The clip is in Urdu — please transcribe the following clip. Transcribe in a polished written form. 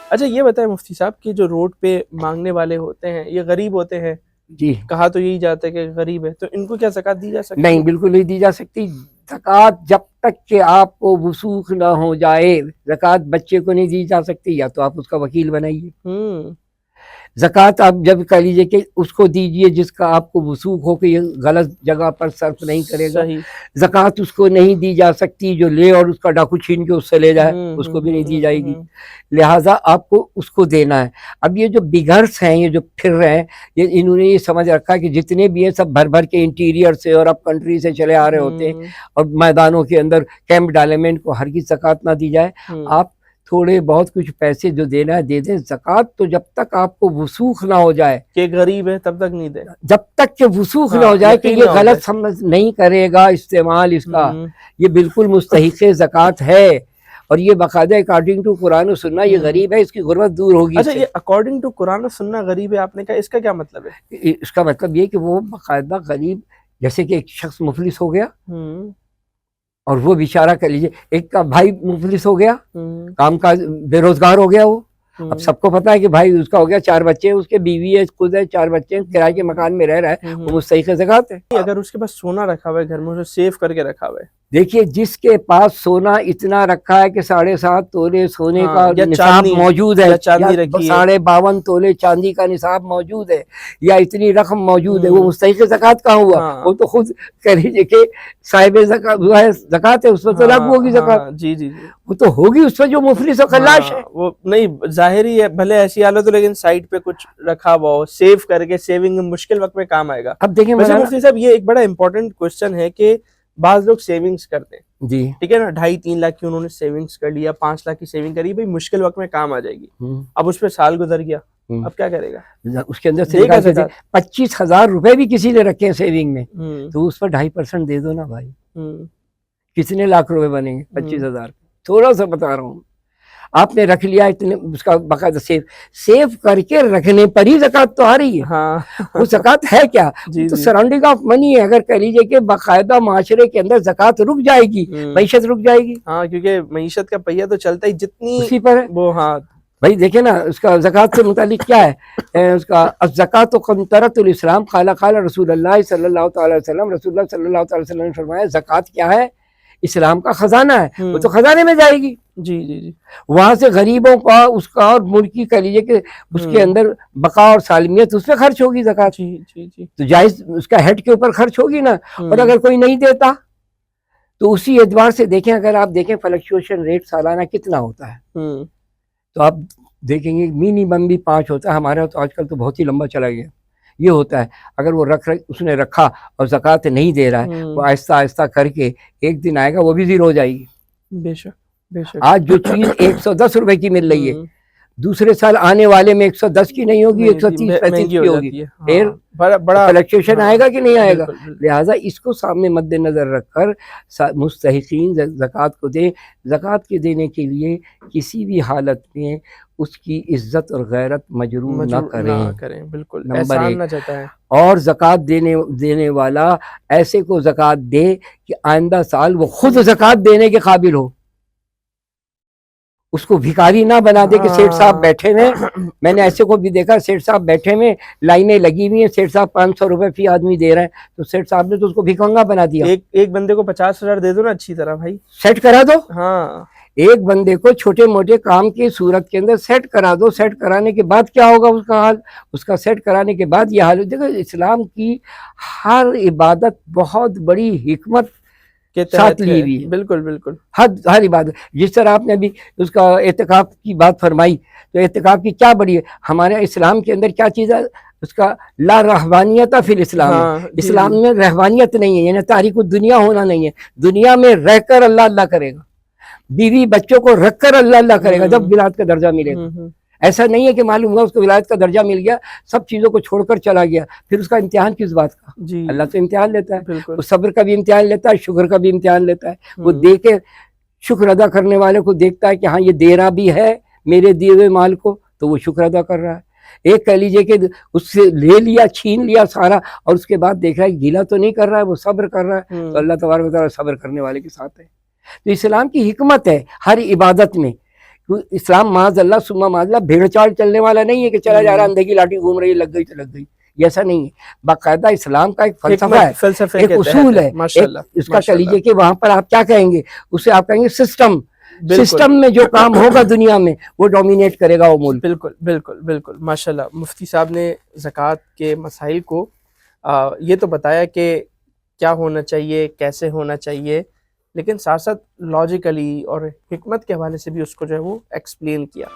اچھا یہ بتائیں مفتی صاحب کہ جو روڈ پہ مانگنے والے ہوتے ہیں یہ غریب ہوتے ہیں، جی کہا تو یہی جاتا ہے کہ غریب ہے، تو ان کو کیا زکوٰۃ دی جا سکتی نہیں، ہے؟ بالکل نہیں دی جا سکتی زکوٰۃ جب تک کہ آپ کو وثوق نہ ہو جائے. زکوٰۃ بچے کو نہیں دی جا سکتی، یا تو آپ اس کا وکیل بنائیے. زکوٰۃ آپ جب کہہ لیجیے کہ اس کو دیجیے جس کا آپ کو وثوق ہو کہ یہ غلط جگہ پر صرف نہیں کرے گا. صحیح. زکوٰۃ اس کو نہیں دی جا سکتی جو لے اور اس کا ڈاکو چھین کے اس سے لے جائے، اس کو بھی نہیں دی جائے گی. لہٰذا آپ کو اس کو دینا ہے. اب یہ جو بگرس ہیں، یہ جو پھر رہے ہیں، یہ انہوں نے یہ سمجھ رکھا ہے کہ جتنے بھی ہیں سب بھر بھر کے انٹیریئر سے اور اب کنٹری سے چلے آ رہے ہوتے ہیں، اور میدانوں کے اندر کیمپ ڈالے میں ان کو ہر کی زکوٰۃ نہ دی جائے. آپ تھوڑے بہت کچھ پیسے جو دینا ہے دے دیں. زکوٰۃ تو جب تک آپ کو وثوق نہ ہو جائے کہ غریب ہے تب تک نہیں دے، جب تک کہ وثوق نہ ہو جائے کہ یہ غلط سمجھ نہیں کرے گا استعمال اس کا، یہ بالکل مستحق زکوٰۃ ہے. اور یہ باقاعدہ اکارڈنگ ٹو قرآن و سنہ یہ غریب ہے، اس کی غربت دور ہوگی. اچھا یہ اکارڈنگ ٹو قرآن و سنہ غریب ہے آپ نے کہا، اس کا کیا مطلب ہے؟ اس کا مطلب یہ کہ وہ باقاعدہ غریب، جیسے کہ ایک شخص مفلس ہو گیا اور وہ بیچارہ کہہ لیجیے ایک کا بھائی مفلس ہو گیا، کام کا بے روزگار ہو گیا. وہ اب سب کو پتا ہے کہ بھائی اس کا ہو گیا، 4 بچے ہیں، اس کے بیوی ہے، خود ہے، 4 بچے ہیں، کرائے کے مکان میں رہ رہا ہے، وہ مستحق زکوٰۃ ہے. اگر اس کے پاس سونا رکھا ہوا ہے گھر میں، اسے سیو کر کے رکھا ہوا ہے، دیکھیے جس کے پاس سونا اتنا رکھا ہے کہ 7.5 تولے سونے کا نصاب موجود ہے، 52 تولے چاندی کا نصاب موجود ہے، یا اتنی رقم موجود ہے، وہ مستحق زکوٰۃ کہاں ہوا؟ وہ تو خود کہہ لیجیے کہ صاحب زکوٰۃ ہے، اس پر تو لاگو ہوگی زکوٰۃ. جی جی وہ تو ہوگی اس پر جو مفلس و خلاش ہے. وہ نہیں ظاہری ہے، بھلے ایسی حالت ہو لیکن سائڈ پہ کچھ رکھا ہوا ہو، سیو کر کے، سیونگ مشکل وقت میں کام آئے گا. اب دیکھیں مفتی صاحب یہ ایک بڑا امپورٹنٹ کوشچن ہے کہ بعض لوگ سیونگز کرتے ہیں، جی ٹھیک ہے نا، 2.5-3 لاکھ کی انہوں نے سیونگز کر لیا، 5 لاکھ کی سیونگ کری، بھائی مشکل وقت میں کام آ جائے گی. اب اس پہ سال گزر گیا، اب کیا کرے گا؟ اس کے اندر سے 25,000 روپے بھی کسی نے رکھے ہیں سیونگ میں، تو اس پر 2.5% دے دو نا بھائی. کتنے لاکھ روپے بنیں گے 25,000؟ تھوڑا سا بتا رہا ہوں. آپ نے رکھ لیا اتنے، اس کا باقاعدہ سیو کر کے رکھنے پر ہی زکوٰۃ تو آ رہی ہے. وہ زکوٰۃ ہے کیا؟ تو سراؤنڈنگ آف منی ہے. اگر کہہ لیجیے کہ باقاعدہ معاشرے کے اندر زکوٰۃ رک جائے گی، معیشت رک جائے گی. ہاں کیونکہ معیشت کا پہیہ تو چلتا ہی جتنی اسی پر ہے وہ. ہاں بھائی دیکھیں نا اس کا زکوٰۃ سے متعلق کیا ہے، اس کا الزکوٰۃ قنطرۃ الاسلام، قال رسول اللہ صلی اللہ تعالی وسلم. رسول اللہ صلی اللہ تعالی وسلم نے فرمایا زکوٰۃ کیا ہے؟ اسلام کا خزانہ ہے، وہ تو خزانے میں جائے گی. جی جی جی وہاں سے غریبوں کا، اس کا، اور ملکی کہہ لیجیے کہ اس کے اندر بقا اور سالمیت اس پہ خرچ ہوگی زکوٰۃ. جی جی جی تو جائز اس کا ہیڈ کے اوپر خرچ ہوگی نا. اور اگر کوئی نہیں دیتا تو اسی اعتبار سے دیکھیں، اگر آپ دیکھیں فلکچویشن ریٹ سالانہ کتنا ہوتا ہے، تو آپ دیکھیں گے منیمم بھی 5 ہوتا ہے. ہمارے تو آج کل تو بہت ہی لمبا چلا گیا. یہ ہوتا ہے اگر وہ اس نے رکھا اور زکوٰۃ نہیں دے رہا ہے، وہ آہستہ آہستہ کر کے ایک دن آئے گا وہ بھی زیرو ہو جائے گی. بے شک بے شک. آج جو چیز 110 روپے کی مل رہی ہے، دوسرے سال آنے والے میں 110 کی نہیں ہوگی، 130-135 کی ہوگی. پھر بڑا فلکچویشن آئے گا کہ نہیں آئے گا. لہٰذا اس کو سامنے مد نظر رکھ کر مستحقین زکوٰۃ کو دیں. زکوٰۃ کے دینے کے لیے کسی بھی حالت میں اس کی عزت اور غیرت مجروح نہ کریں. بالکل نمبر 1 نہ جاتا ہے. اور زکوٰۃ دینے والا ایسے کو زکوٰۃ دے کہ آئندہ سال وہ خود زکوٰۃ دینے کے قابل ہو. اس کو بھکاری نہ بنا دے کہ سیٹھ صاحب بیٹھے ہوئے. میں نے ایسے کو بھی دیکھا، سیٹھ صاحب بیٹھے ہوئے، لائنیں لگی ہوئی ہیں، سیٹھ صاحب 500 روپے فی آدمی دے رہے ہیں، تو سیٹھ صاحب نے تو اس کو بھکمنگا بنا دیا. ایک بندے کو 50,000 دے دو نا اچھی طرح بھائی، سیٹ کرا دو. ہاں ایک بندے کو چھوٹے موٹے کام کی صورت کے اندر سیٹ کرا دو. سیٹ کرانے کے بعد کیا ہوگا اس کا حال؟ اس کا سیٹ کرانے کے بعد یہ حال. دیکھو اسلام کی ہر عبادت بہت بڑی حکمت ساتھ لی ہوئی ہے. بالکل بالکل. ہر عبادت، جس طرح آپ نے ابھی اس کا اعتکاف کی بات فرمائی، تو اعتکاف کی کیا بڑی ہے ہمارے اسلام کے اندر کیا چیز ہے؟ اس کا لا رہبانیت فی الاسلام. اسلام میں رہبانیت نہیں ہے، یعنی تاریک الدنیا ہونا نہیں ہے. دنیا میں رہ کر اللہ اللہ کرے گا، بیوی بچوں کو رکھ کر اللہ اللہ کرے گا جب ولایت کا درجہ ملے گا. ایسا نہیں ہے کہ معلوم ہوا اس کو ولایت کا درجہ مل گیا، سب چیزوں کو چھوڑ کر چلا گیا، پھر اس کا امتحان کس بات کا؟ اللہ تو امتحان لیتا ہے. وہ صبر کا بھی امتحان لیتا ہے، شکر کا بھی امتحان لیتا ہے. وہ دے کے شکر ادا کرنے والے کو دیکھتا ہے کہ ہاں یہ دے رہا بھی ہے میرے دیے ہوئے مال کو، تو وہ شکر ادا کر رہا ہے. ایک کہہ لیجئے کہ اس سے لے لیا، چھین لیا سارا، اور اس کے بعد دیکھ رہا ہے گیلا تو نہیں کر رہا ہے، وہ صبر کر رہا ہے، تو اللہ تبارک و تعالیٰ صبر کرنے والے کے ساتھ ہے. تو اسلام کی حکمت ہے ہر عبادت میں. تو اسلام معاذ اللہ ثم معاذ اللہ بھیڑ چال چلنے والا نہیں ہے کہ چلا جا رہا اندھے کی لاٹھی گھوم رہی ہے، لگ گئی تو لگ گئی، یہ ایسا نہیں ہے. باقاعدہ اسلام کا ایک فلسفہ ہے، فلسفے ایک کے اصول ہے، ماشاءاللہ اس کا کہہ لیجیے کہ وہاں پر آپ کیا کہیں گے، اسے آپ کہیں گے سسٹم. بالکل. سسٹم میں جو کام ہوگا دنیا میں وہ ڈومینیٹ کرے گا وہ ملک. بالکل بالکل بالکل ماشاءاللہ. مفتی صاحب نے زکوٰۃ کے مسائل کو یہ تو بتایا کہ کیا ہونا چاہیے، کیسے ہونا چاہیے، لیکن ساتھ ساتھ لاجیکلی اور حکمت کے حوالے سے بھی اس کو جو ہے وہ ایکسپلین کیا.